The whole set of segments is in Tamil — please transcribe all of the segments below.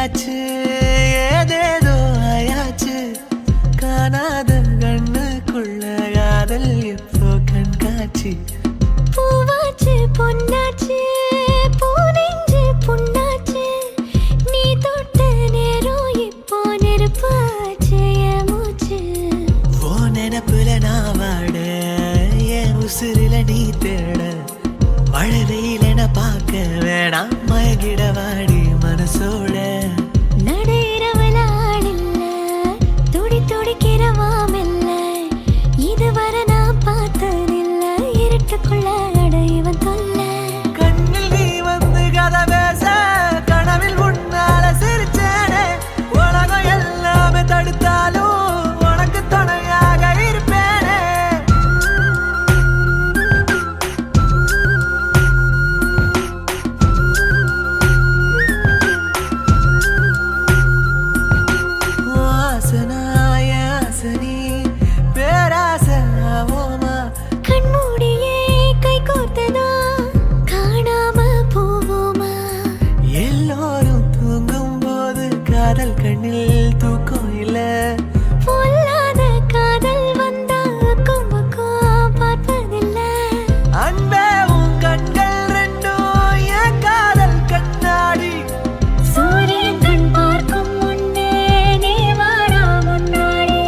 உண்டாச்சு ஏதேதோ ஆயாச்சு காணாத கண்ணுக்குள்ள காதல் இப்போ கண்காட்சி பூவாச்சு பொன்னாச்சு பூனெஞ்சு புண்ணாச்சு நீ தொட்ட நேரம் இப்போ நெருப்பாச்சு என் மூச்சு ஓ நினப்புல நான் வாட என் உசுரில நீ தேட மழை வெயிலென பார்க்க வேணாம் மயங்கிட வாடி மனசோட நடையிறவல ஆளில்ல துடி துடிக்கிறவாமில்ல இதுவரை நான் பார்த்ததில்ல இருட்டுக்குள்ள அடைவன் தொல்ல கண்ணில் நீ வந்து கதை பேச கனவில் உன்னால சிரிச்சேனே உலகம் எல்லாமே தடுத்தாலும் உனக்கு துணையாக இருப்பேனே ஆசனாய ஆசனி பேராசனாவோமா கண்மூடியே கை கோர்த்ததா காணாம போவோமா எல்லோரும் தூங்கும் போது காதல் கண்ணில் தூக்கம் இல்ல பொல்லாத காதல் வந்தா அக்கம் பக்கம் பார்ப்பதில்ல அன்பே உன் கண்கள் ரெண்டும் என் காதல் கண்ணாடி சூரியன் கண் பார்க்கும் முன்னே நீ வாடா முன்னாடி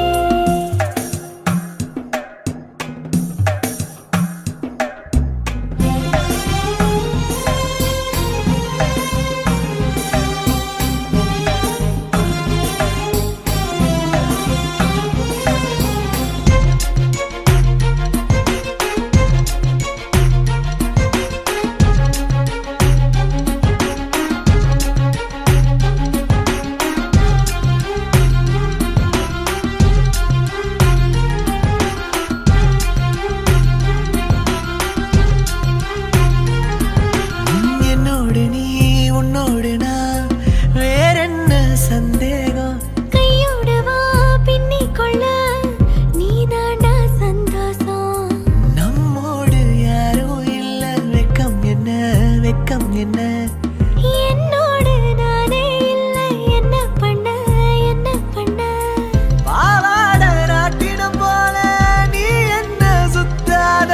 என்னோடு நீ உன்னோடு நான் வேறென்ன சந்தேகம் கையோடு வா பின்னிக் கொள்ள நீதாண்டா சந்தோஷம் நம்மோடு யாரும் இல்ல வெக்கம் என்ன வெக்கம் என்ன என்னோடு நானே இல்லை என்ன பண்ண என்ன பண்ண பாவாட நாட்டினம் போல நீ என்ன சுத்தாத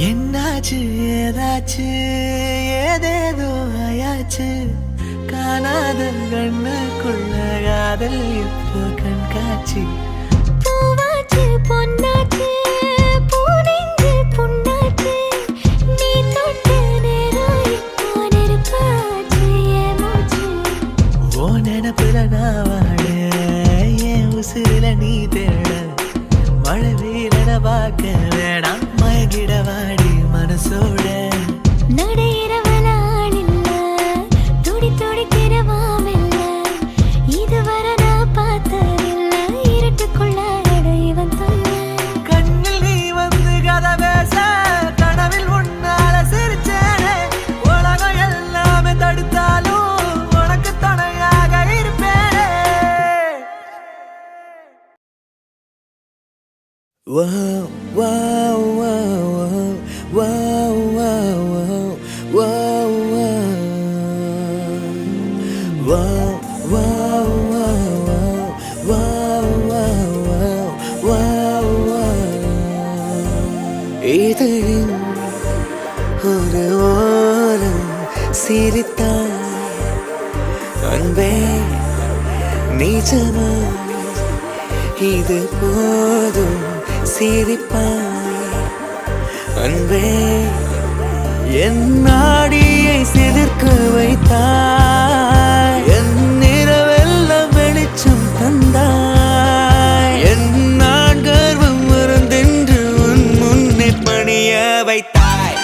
என்னாச்சு ஏதாச்சு ஏதேதோ ஆயாச்சு காணாத கண்ணுக்குள்ள காதல் இப்போ கண்காட்சி பூவாச்சு பொன்னாச்சு பூனெஞ்சு புண்ணாச்சு நீ தொட்ட நேரம் இப்போ நெருப்பாச்சு என் மூச்சு ஓ நினப்புல நான் வாட என் உசுரில நீ தேட மழை வெயிலென பார்க்க வேணாம் மயங்கிட வாடி மனசோட நடையிறவல ஆளில்ல துடி துடிக்கிறவாமில்ல இதுவரை நான் பார்த்ததில்ல இருட்டுக்குள்ள அடைவன் தொல்ல கண்ணில் நீ வந்து கதை பேச கனவில் உன்னால சிரிச்சேனே உலகம் எல்லாமே தடுத்தாலும் உனக்கு துணையாக இருப்பேனே Wow, wow, wow, wow, wow, wow, wow, wow, wow, wow, wow. இதழின் ஒரு ஓரம் சிரித்தாய் அன்பே நிஜமா இது போதும் சிரிப்பாய் அன்பே என் நாடியை சிலிர்க்க வைத்தாய் என் நிறவெல்லாம் வெளிச்சம் தந்தாய் என் நான் கர்வம் மறந்தென்று உன் முன்னே பணிய வைத்தாய்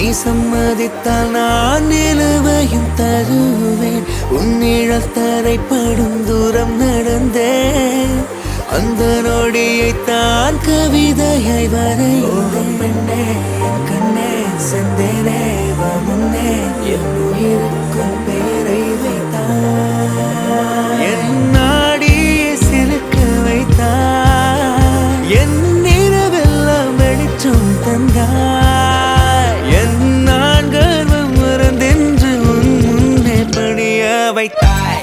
நீ சம்மதித்தால் நான் நிலுவையும் தருவேன். உன் நிழல் தரைப்படும் தூரம் நடந்தேன். அந்த நொடியை தான் கவிதையை வரைந்தேன். பெண்ணே என் கண்ணே செந்தேனே வா முன்னே என் உயிருக்கும் பேரை வைத்தாய். என் நாடியை சிலுக்க வைத்தாய். என் நிறவெல்லாம் வெளிச்சம் தந்தாய். என் நான் கர்வம் மறந்தென்று உன் முன்னே பணிய வைத்தாய்.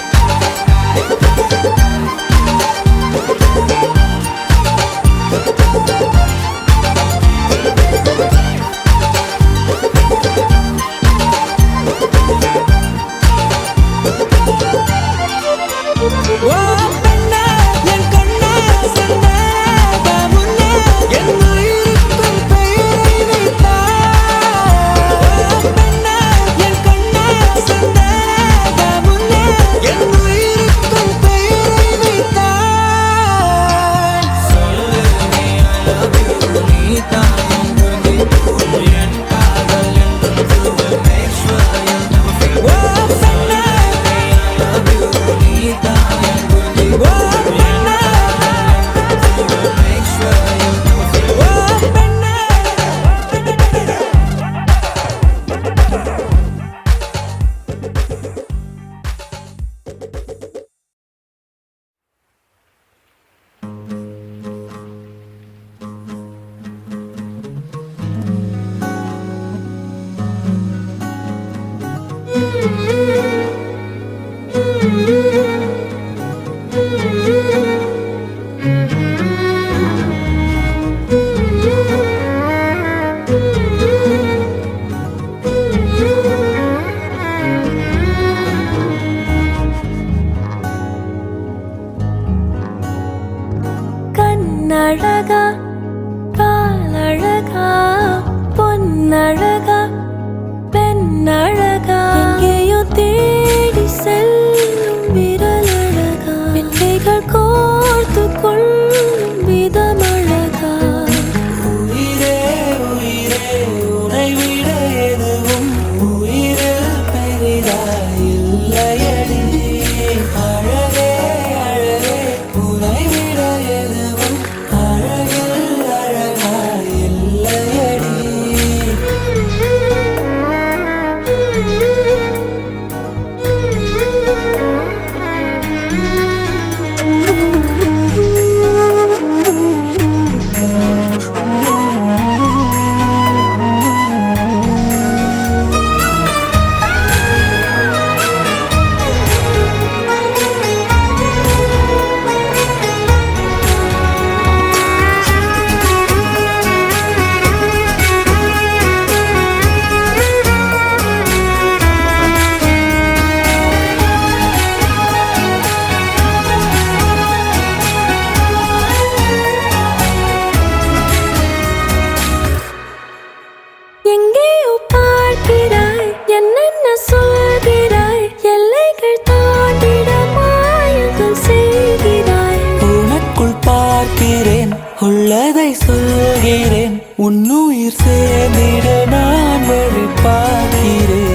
ஓ பெண்ணே என் கண்ணே செந்தேனே வா முன்னே என் உயிருக்கும் பெயரை வைத்தாய். ஓ பெண்ணே என் கண்ணே செந்தேனே வா முன்னே என் உயிருக்கும் பெயரை வைத்தாய். சொல்லு நீ I love you நீ தான் என் உறுதி. என் காதல் என்றும் you will make sure you'll never feel. ஓ பெண்ணே I love you நீ தான் என் உறுதி. ஓ பெண்ணே you will make sure you'll never feel. ஓ பெண்ணே கண்ணழகா பாலழகா பொன்னழகா பெண்ணழகா எங்கேயோ தேடி செல்லும் விரலழகா பிள்ளைகள் கோர்த்து கொள்ளும் விதமழகா. உயிரே உயிரே உனை விட எதுவும் உயிரில் பெரிதாய் இல்லையடி. அழகே அழகே உனை விட எதுவும் அழகில் அழகாய் இல்லையடி. எங்கேயோ பார்க்கிறாய் என்னென்ன சொல்கிறாய் எல்லைகள் தாண்டிட மாயங்கள் செய்கிறாய். உனக்குள் பார்க்கிறேன் உள்ளதை சொல்கிறேன். உன்னுயிர் சேர்ந்திட நான் வழி பார்க்கிறேன்.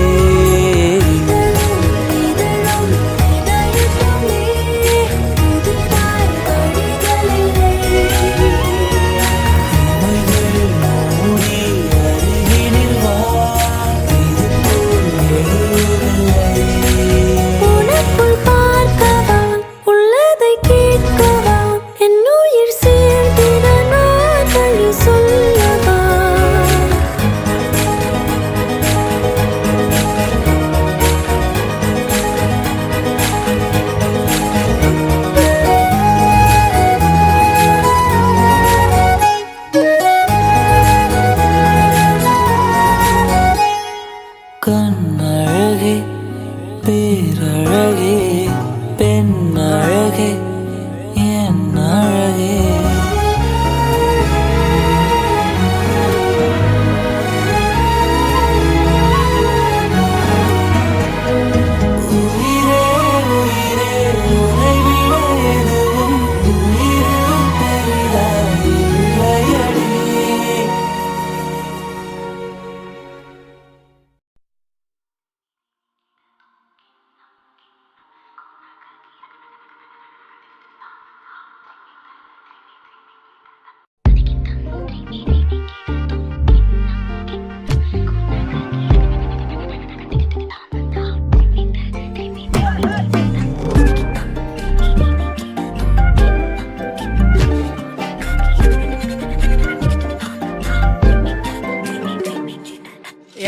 உனக்குள் பார்க்கவா உள்ளதை கேட்கவா என்னுயிர் சேர்ந்திட நான் வழி சொல்லவா.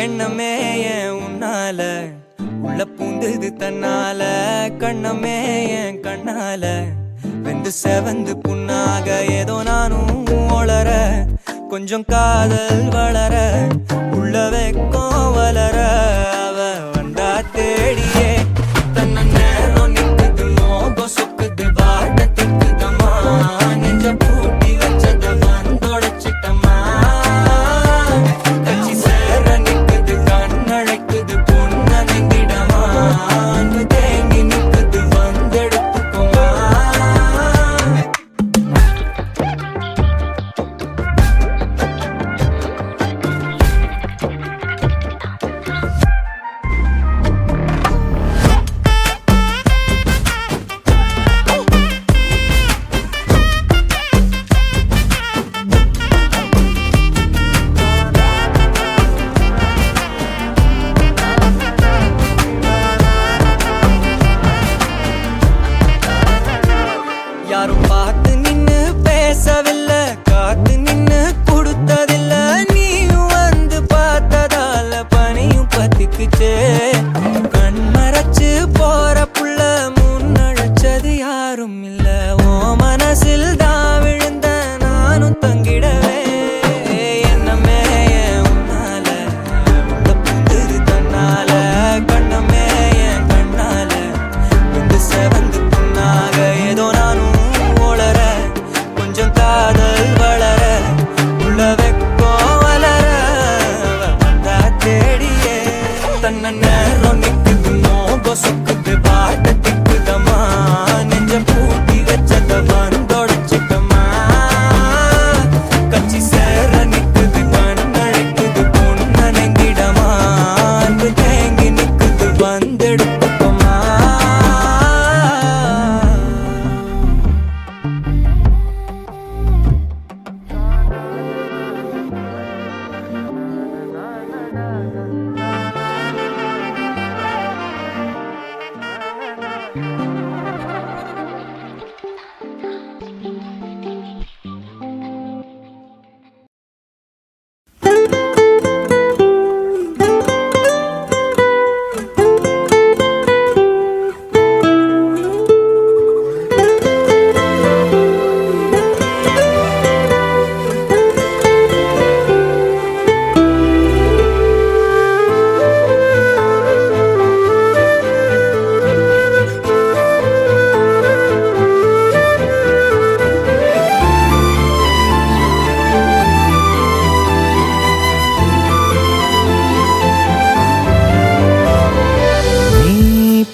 எண்ணமே என் உன்னால உள்ள பூந்தது தன்னால கண்ணமே என் கண்ணால வெந்து செவந்து புண்ணாக ஏதோ நானும் ஒளர கொஞ்சம் காதல் வளர உள்ள வெக்கம் வளர அவ வந்தா தேடியே தன்ன நேரம் நிக்குது மோகம் சொக்குது வாட்ட திக்குதம்மா நெஞ்ச பூட்டி வச்சத வந்தொடைச்சிட்டம்மா கட்சி சேர நிக்குது கண்ணழைக்குது பொண்ண நெங்கிடமா அன்பு தேங்கி நிக்குது வந்தெடுத்துக்குமா யாரும் பார்த்து நின்னு பேசவில்லை காத்து நின்னு கொடுத்ததில்ல நீயும் வந்து பார்த்ததால பனியும் பத்திக்குச்சே கண் மறைச்சு போற புள்ள முன்னழைச்சது யாரும் இல்ல ஓ மனசில் தான் விழுந்த நானும் தங்கிடவே என்னமே என் உன்னால உள்ள புந்தது தன்னால கண்ணமே என் கண்ணால வந்து செவந்து புண்ணாக ஏதோ நானும் ஒளர கொஞ்சம் காதல் வளர உள்ள வெக்கோ வளர வந்தா தேடியே தன்ன நேரம் நிக்குது மோகம் சொக்குது பாட்ட திக்குதம்மா நெஞ்ச பூட்டி வச்சத வந்தொடைச்சிட்டம்மா கட்சி சேர நிக்குது கண்ணழைக்குது பொண்ண நெங்கிடமா அன்பு தேங்கி நிக்குது வந்தெடுத்துக்கோமா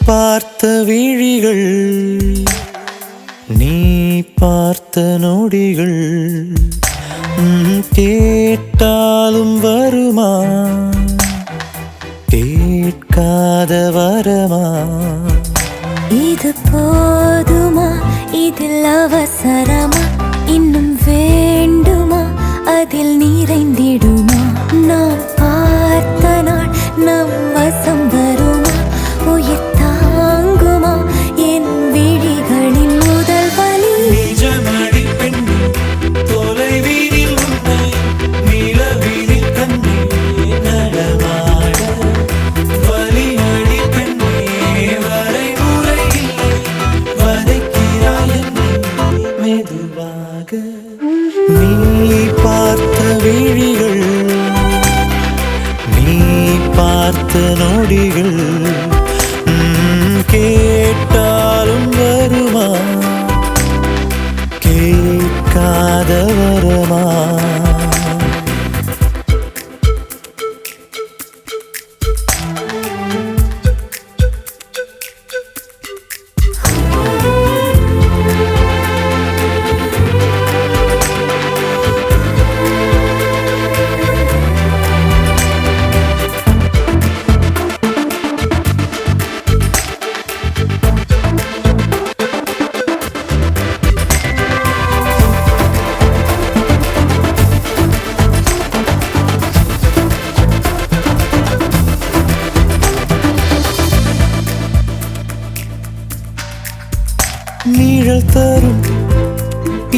பார்த்த விழிகள் நீ பார்த்த நொடிகள் கேட்டாலும் வருமா கேட்காத வரமா இது போதுமா இதில் அவசரமா இன்னும் வேண்டுமா அதில் நிறைந்திடுமா நான் பார்த்த நாள் நம் வசம் வருமா உயிர் தாங்குமா என் விழிகளின் முதல் வலி நிஜமடி பெண்ணே தொலைவீதில் உன்னை நிலவீதில் கண்ணே நடமாட வலிமடி பெண்ணே வரைமுறை இல்லை வதைக்கிறாய் என்னை மெதுவாக நீ பார்த்த விழிகள் நீ பார்த்த நொடிகள் கேட்டாலும் வருமா கேட்காத வரமா நிழல் தரும்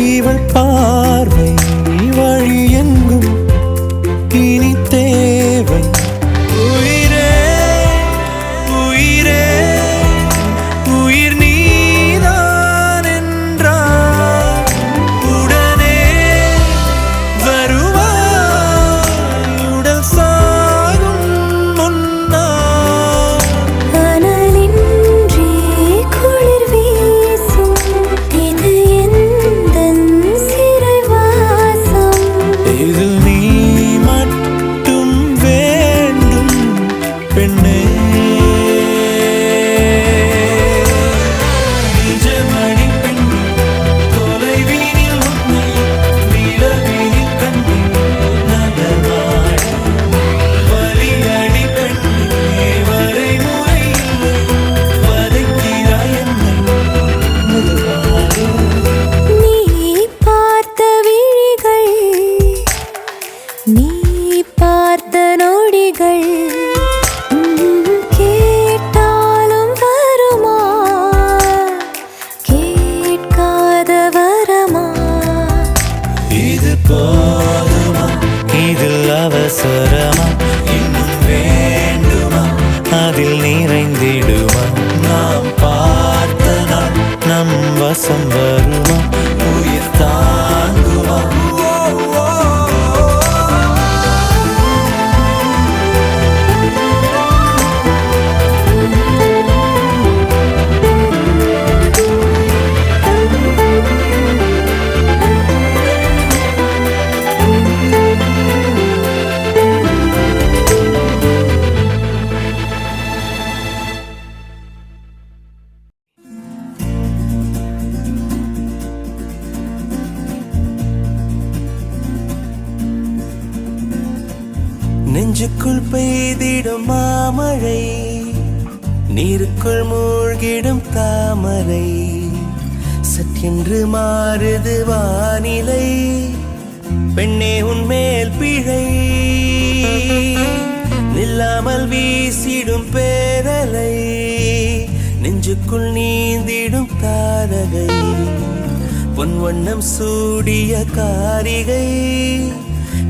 இவள் பார்வை வழி எங்கும் இனி தேவை வரிகள் கேட்டாலும் வருமா, கேட்காத வரமா? இது போதுமா, இதில் அவசரமா, இன்னும் வேண்டுமா, அதில் நிறைந்திடுமா? நாம் பார்த்த நாள் நம் வசம் வருமா, உயிர் தாங்குமா? நெஞ்சுக்குள் பெய்திடும் மாமழை, நீருக்குள் மூழ்கிடும் தாமரை, சற்றென்று மாறுது வானிலை, பெண்ணே உன்மேல் பிழை, நில்லாமல் வீசிடும் பேரலை, நெஞ்சுக்குள் நீந்திடும் தாரகை, பொன் வண்ணம் சூடிய காரிகை,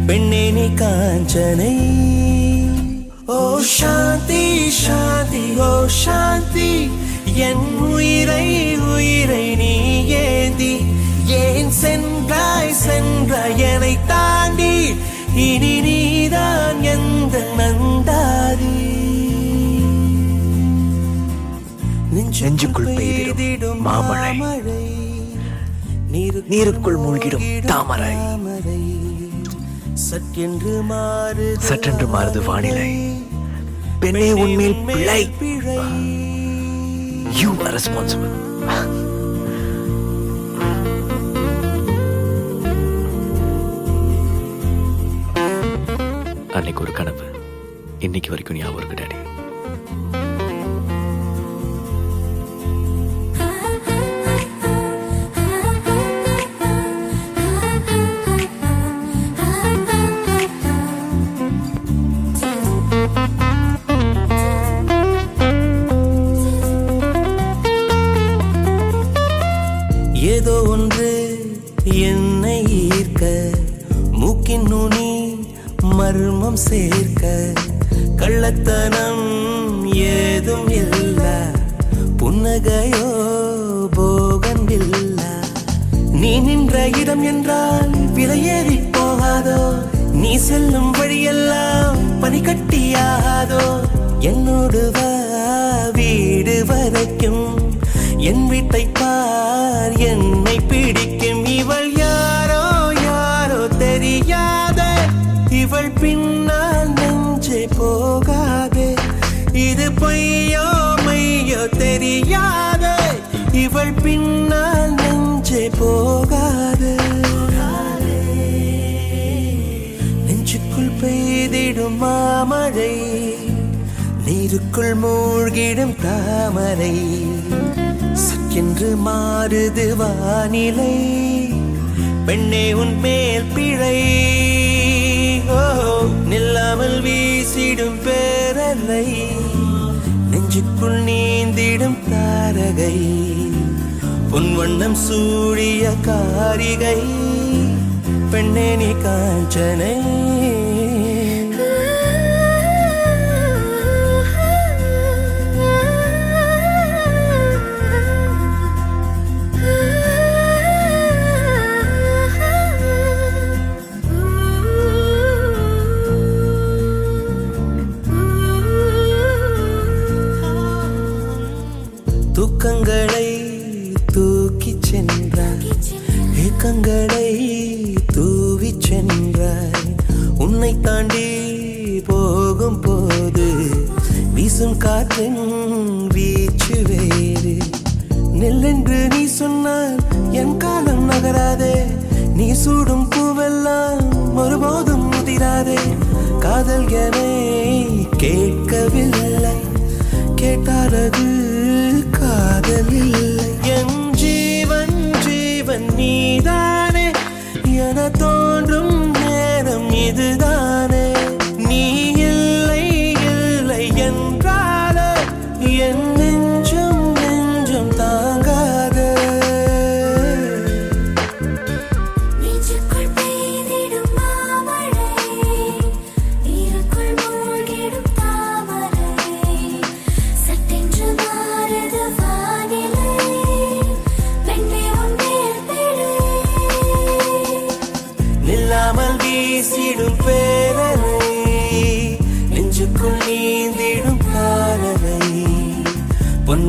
பெண்ணே நீ காஞ்சனை. ஓ சாந்தி சாந்தி ஓ சாந்தி, என் உயிரை உயிரை நீ ஏந்தி, ஏன் சென்றாய் சென்றாய் என்னை தாண்டி, இனி நீதான் எந்த நந்தாரி. நெஞ்சுக்குள் பெய்திடும் மாமழை, நீருக்குள் மூழ்கிடும் தாமரை, சற்றென்று மாறுது வானிலை, பெண்ணே உன்மேல் பிழை. You are responsible. அன்னைக்கு ஒரு கனவு, இன்னைக்கு வரைக்கும் ஞாபகம் இருக்கு டாடி. ஏதோ ஒன்று என்னை ஈர்க்க, மூக்கின் நுனி மர்மம் சேர்க்க, கள்ளத்தனம் ஏதும் இல்ல, புன்னகையோ போகன் இல்ல, நீ நின்ற இடம் என்றால் விலையேறி போகாதோ, நீ செல்லும் வழியெல்லாம் பனிக்கட்டியாகாதோ, என்னோடு வா வீடு வரைக்கும், என் வீட்டை பார் என்னை பிடிக்கும், இவள் யாரோ யாரோ தெரியாத, இவள் பின்னால் நெஞ்சே போகாதே, இது பொய்யோ மையோ தெரியாத, இவள் பின்னால் நெஞ்சே போகாது. நெஞ்சுக்குள் பெய்திடும் மாமழை, நீருக்குள் மூழ்கிடும் தாமரை, சற்றென்று மாறுது வானிலை, பெண்ணே உன்மேல் பிழை. ஓ நில்லாமல் வீசிடும் பேரலை, நெஞ்சுக்குள் நீந்திடும் தாரகை, பொன் வண்ணம் சூடிய காரிகை, பெண்ணே நீ காஞ்சனை. தூக்கங்களை தூக்கி சென்றாய், ஏக்கங்களை தூவி சென்றாய், உன்னை தாண்டி போகும் போது வீசும் காற்றின் வீச்சு வேறு, நெல்லென்று நீ சொன்னால் என் காலம் நகராதே, நீ சூடும் பூவெல்லாம் ஒருபோதும் முதிராதே, காதல் என கேட்கவில்லை, கேட்டாரது காதல் இல்லை, என் ஜீவன் ஜீவன் நீதானே என தோன்றும் நேரம் இதுதானே, நீ இல்லை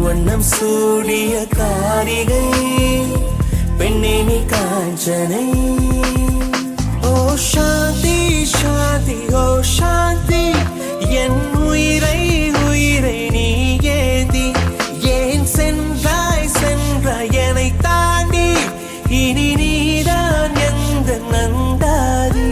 வண்ணம் சூடிய காரிகை பெண்ணே நீ காஞ்சனை. ஓ சாந்தி சாந்தி ஓ சாந்தி என் உயிரை உயிரை நீ ஏந்தி ஏன் சென்றாய் சென்றாய் என்னை தாண்டி இனி நீதான் எந்த நந்தாதி.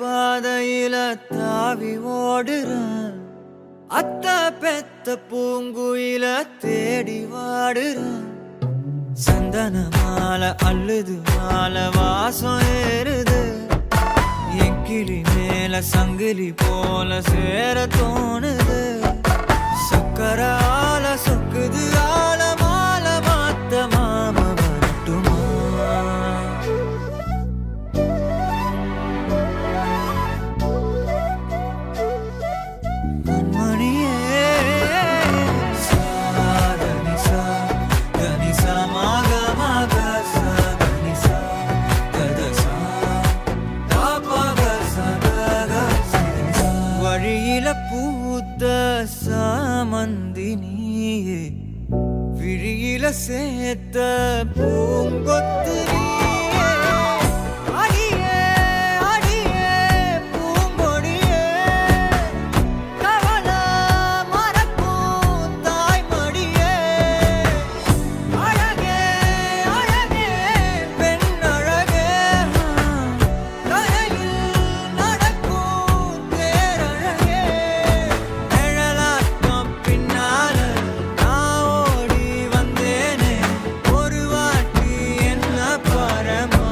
பாதையில தாவி ஓடுறேன், அத்த பெத்த பூங்குயில தேடி வாடுறேன். சந்தன மாலை அள்ளுது மாலை வாசம் ஏறுது, என் கிளி மேல சங்கிலி போல சேர தோணுது. சக்கர ஆல சொக்குது ஆல மாலை மாத்த மாம வரட்டுமா. பூத்த சாமந்தி நீயே, விழியில சேர்த்த பூங்கொத்து நீயே. அடியே அடியே பூங்கொடியே, கவல மறக்கும் தாய்மடியே. அழகே அழகே பெண் அழகே, கரையில் நடக்கும் தேரழகே. நிழலாட்டம் பின்னால நான் ஓடி வந்தேனே, ஒரு வாட்டி என்ன பரமா.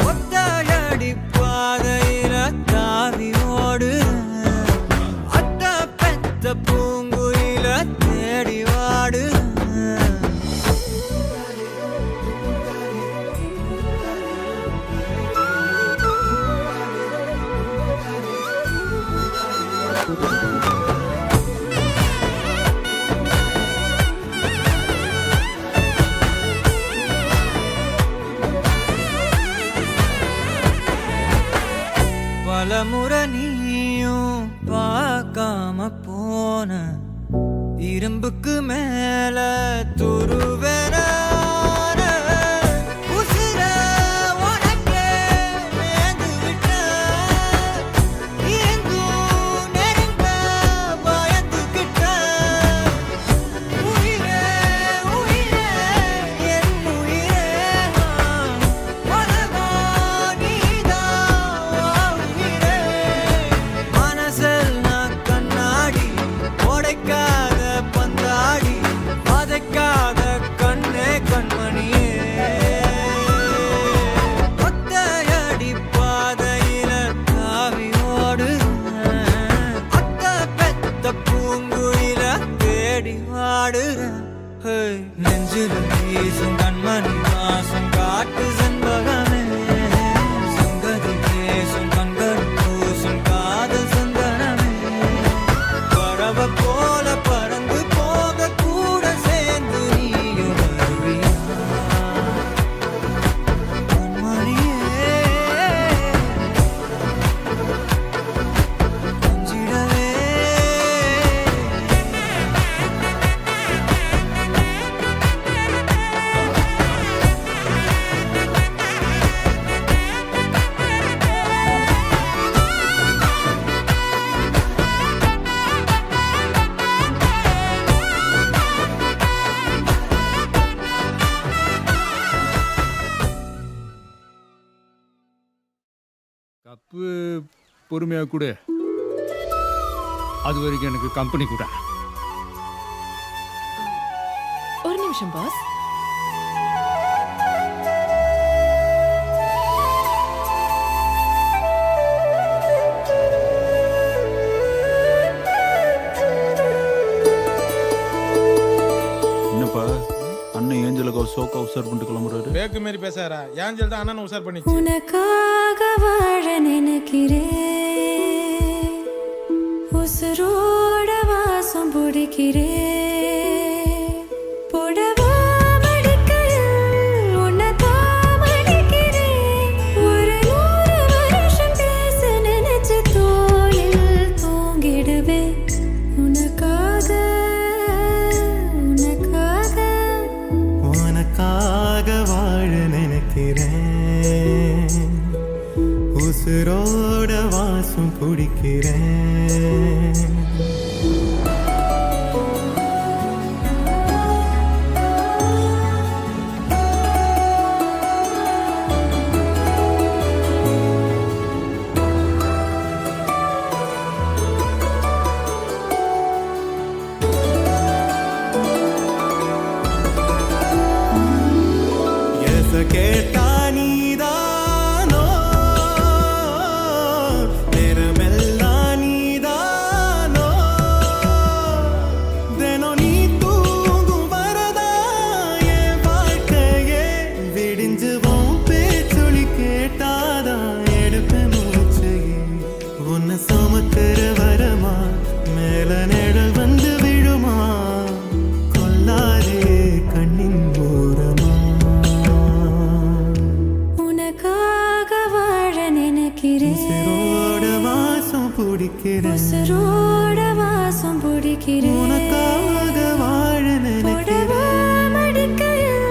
ஒத்தையடி பாதையில தாவி ஓடுறேன், அத்த பெத்த பூங்குயில தேடி வாடுறேன். பலமுறை நீயும் பார்க்காம போன, இரும்புக்கு மேல துருவென உசிர உனக்கே வேந்து விட்ட, இருந்தும் நெருங்க பயந்துகிட்ட. உயிரே உயிரே என் உயிரே, உலகம் நீதான் உயிரே. மனசெல்லாம் கண்ணாடி உடைக்காத பந்தாடி, வதைக்காத கண்ணே கண்மணியே. ஒத்தையடி பாதையில தாவி ஓடுறேன், அத்த பெத்த பூங்குயில தேடி வாடுறேன். நெஞ்சில வீசும் கண்மணி வாசம் காட்டு செண்பகமே, சங்கதி பேசும் கண்கள் பூசும் காதல் சந்தனமே. பறவ போல பறந்து போக கூட சேர்ந்து நீயும் வருவியா கண்மணியே. கொஞ்சிடவே கப்பு பொறுமையாக கூட அது வரைக்கும் எனக்கு கம்பெனி கூட. ஒரு நிமிஷம் பாஸ். என்னப்பா அண்ணன் ஏஞ்சலுக்கு ஒரு சோக்கா உசார் பண்ணிட்டு கிளம்புறாரு. பேக்கு மாரி பேசாரா? ஏஞ்சல் தான் அண்ணன் உசார் பண்ணிச்சு. உனக்காக வாழ நினைக்கிறேன், உசுரோட வாசம் பிடிக்கிறேன். புடவா மடிக்கையில் உன்னை தாமடிக்கிறேன். ஒரு 100 வருஷம் பேச நினைச்சு தோளில் தூங்கிடுவேன். உனக்காக உனக்காக உனக்காக வாழ நினைக்கிறேன், உசுரோட வாசம் பிடிக்கிறேன். கேட்டா நீதானோ, நேரமெல்லாம் நீதானோ, தினம் நீ தூங்கும் வரதா என் வாழ்க்கையே. விடிஞ்சுவோம் பேச்சொலி கேட்டாதான் எடுப்பேன் மூச்சையே. உன்னை சுமக்கிற வரமா மேல நிழல் வந்து விழுமா, கொல்லாரே கண்ணின் ஓரமா. உசுரோட வாசம் பிடிக்கிறேன், உசுரோட வாசம் பிடிக்கிறேன். உனக்காக வாழ நினைக்கிறேன், மடிக்கையில்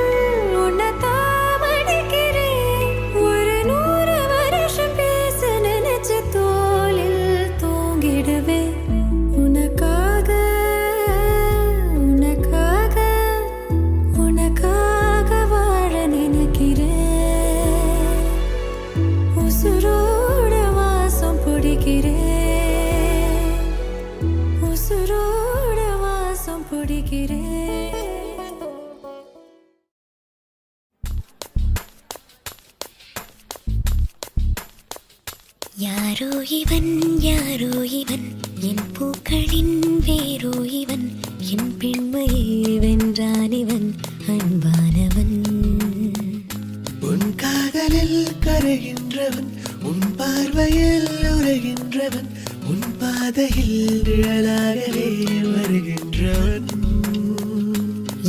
உன்னை தாமடிக்கிறேன். ஒரு 100 வருஷம் பேச நினைச்சு தோளில் தூங்கிடுவேன். உனக்காக உனக்காக உனக்காக வாழ நினைக்கிறேன், உசுரோட வாசம் பிடிக்கிறேன், உசுரோட வாசம் பிடிக்கிறேன். யாரோ இவன் யாரோ இவன், என் பூக்களின் வேரோ இவன், என் பெண்மையை வென்றான் இவன், அன்பானவன். உன் காதலில் கரைகின்றவன், உன் பார்வையில் உரைகின்றவன், உன் பாதையில் நிழலாகவே வருகின்றவன்.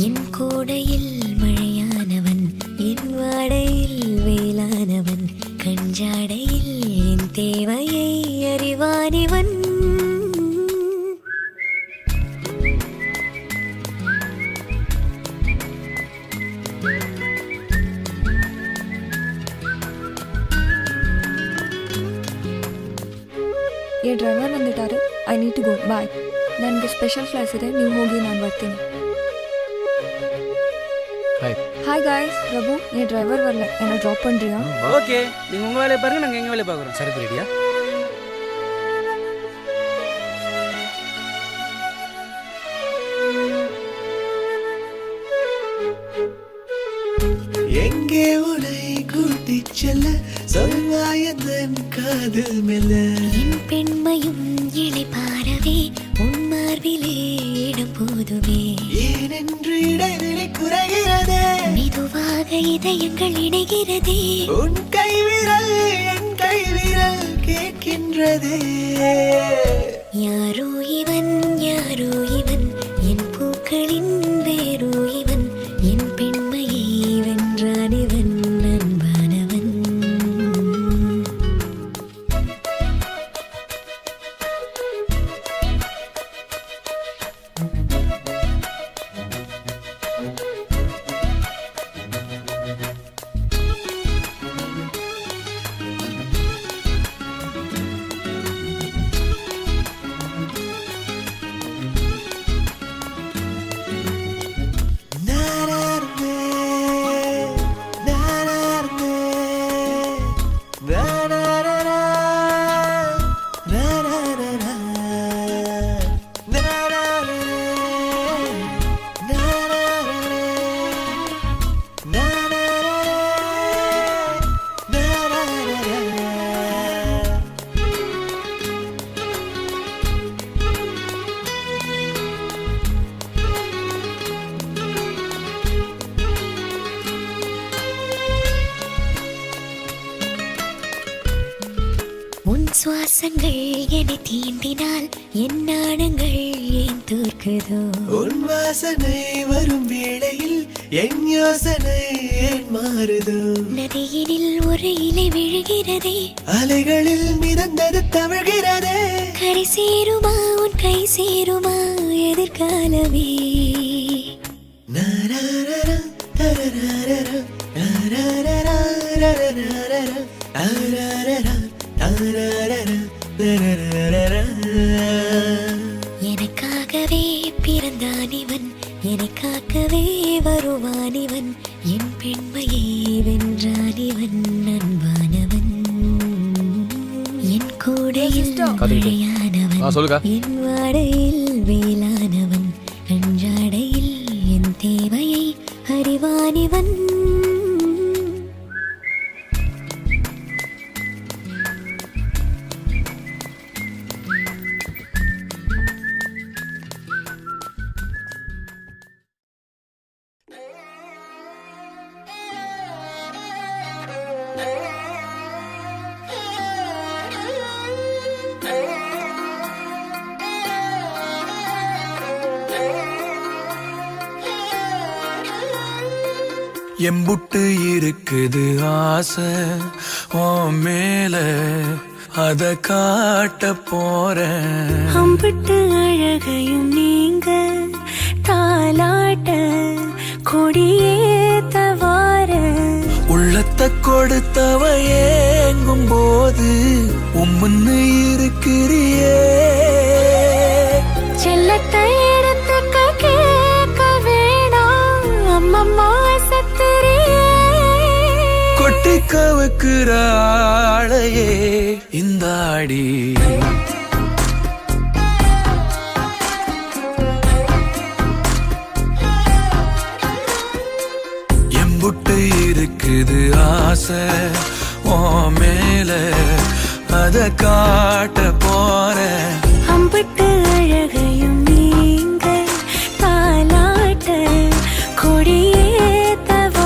என் கோடையில் மழையானவன், என் வாடையில் வேளானவன், கஞ்சாடையில் என் தேவையை அறிவானிவன். ಈ ಡ್ರೈವರ್ ಬಂದಿದ್ದಾರೆ. I need to go. Bye. ನನಗೆ ಸ್ಪೆಷಲ್ ಕ್ಲಾಸ್ ಇದೆ, ನೀವು ಹೋಗಿ, ನಾನು ಬರ್ತೀನಿ. ஹாய் காய்ஸ், பிரபு நீ டிரைவர் வரல, என்ன ட்ராப் பண்ணுறியா? ஓகே, நீங்கள் உங்கள் வேலையை பாருங்கள், நாங்கள் எங்கள் வேலையை பார்க்குறோம். சரக்கு ரெடியா? எங்கே உன்னை கூட்டிச் செல்ல சொல்வாயந்தன் காதல் மெல்ல. என் பெண்மையும் இணை பாரவே உன் மார்பிலே இடம் போதுவே. ஏனென்று இடைவெளி குறைகிறதே, மெதுவாக இதயங்கள் இணைகிறதே. உன் கைவிரல் என் கைவிரல் கேட்கின்றதே. யாரோ இவன் யாரோ இவன், என் பூக்களின் வேரோ இவன், என் பெண்மையை வென்றான் இவன், அன்பானவன். சுவாசங்கள் என்னை தீண்டினால் என் நாணங்கள் ஏன் தோற்குதோ உன் வாசனை வரும் வேளையில் என் யோசனை ஏன் மாறுதோ நதியினில் ஒரு இலை விழுகிறதே அலைகளில் மிதந்தது தவழ்கிறதே கரை சேருமா உன் கை சேருமா எதிர்காலமே நரரர, தரரரர, நரரர, ரரரர, அரரர, தரரர, தரரர. எனக்காகவே பிறந்தான் இவன் என்னை காக்கவே வருவான் இவன் என் பெண்மையை வென்றான் இவன் அன்பானவன் என் கூடையில் மழையானவன் என் வாடையில் வேளானவன் அன்றாடையில் என் தேவையை அறிவானிவன் எம்புட்டு இருக்குது ஆசை உன் மேல அத காட்ட போறேன் அம்பிட்டு அழகையும் நீங்க தாலாட்ட கொடியேத்தவார உள்ளத்தை கொடுத்தவ ஏங்கும் போது உம்முன்னு இருக்கிறியே செல்லத்தை எடுத்துக்க கேட்க வேணாம் அம்மம்மா சத்துரியே கொட்டி கவுக்குற ஆளையே இந்த ஆடி எம்புட்டு இருக்குது ஆசை உன் மேல அத காட்ட போறேன் அம்பிட்டு அழகையும் நீங்க தாலாட்ட கொடியேத்தவார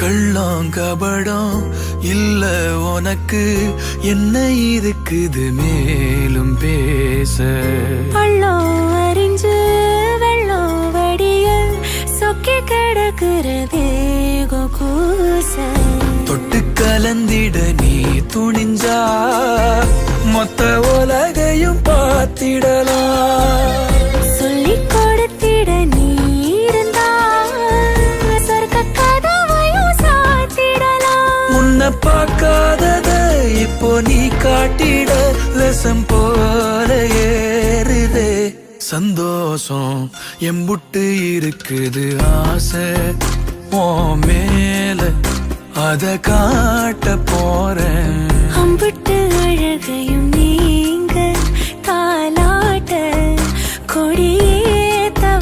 கள்ளம் கபடம் இல்ல உனக்கு என்ன இருக்குது மேலும் பேச பள்ளம் அறிஞ்சு வெள்ளம் வடிய சொக்கி கிடக்கிறதே கூச தொட்டு கலந்திட நீ துணிஞ்சா மொத்த உலகையும் பார்த்திடலாம் சொல்லிக் கொடுத்திட நீ இருந்தா சொர்க்க கதவையும் சாத்திடலாம் உன்னை பார்க்காதத இப்போ நீ காட்டிட ரசம் போல ஏறுதே சந்தோஷம் எம்புட்டு இருக்குது ஆசை உன் மேல அத காட்ட போறேன் அம்பிட்டு அழகையும் நீங்க தாலாட்ட கொடியேத்தவார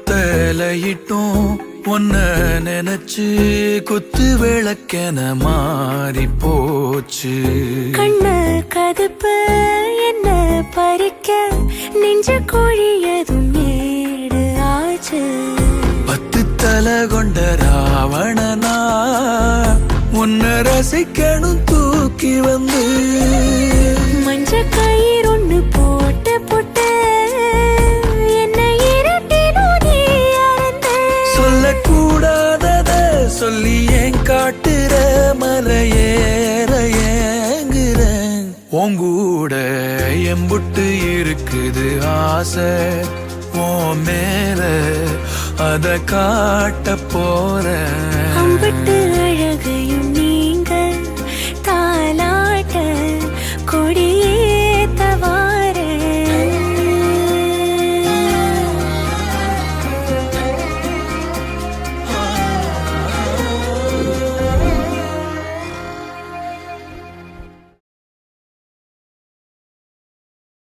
ஒத்தலையிட்டும் ஒன்ன நினைச்சு குத்து விளக்கென மாறி போச்சு கண்ண கதுப்பு என்ன பறிக்க நெஞ்ச கோழியதும் மேடு ஆச்சு 10 தலை கொண்ட ராவணனா உன்னை ரசிக்கணும் தூக்கி வந்து மஞ்ச கயிறு ஒண்ணு போட்டு போட்டு என்ன இரட்டினும் நீ அறந்த சொல்லக்கூடாதத சொல்லி ஏன் காட்டுற மலையே ஆசை ஓ மேல அத காட்ட போறேன் அம்பட்டு அழகையும் நீ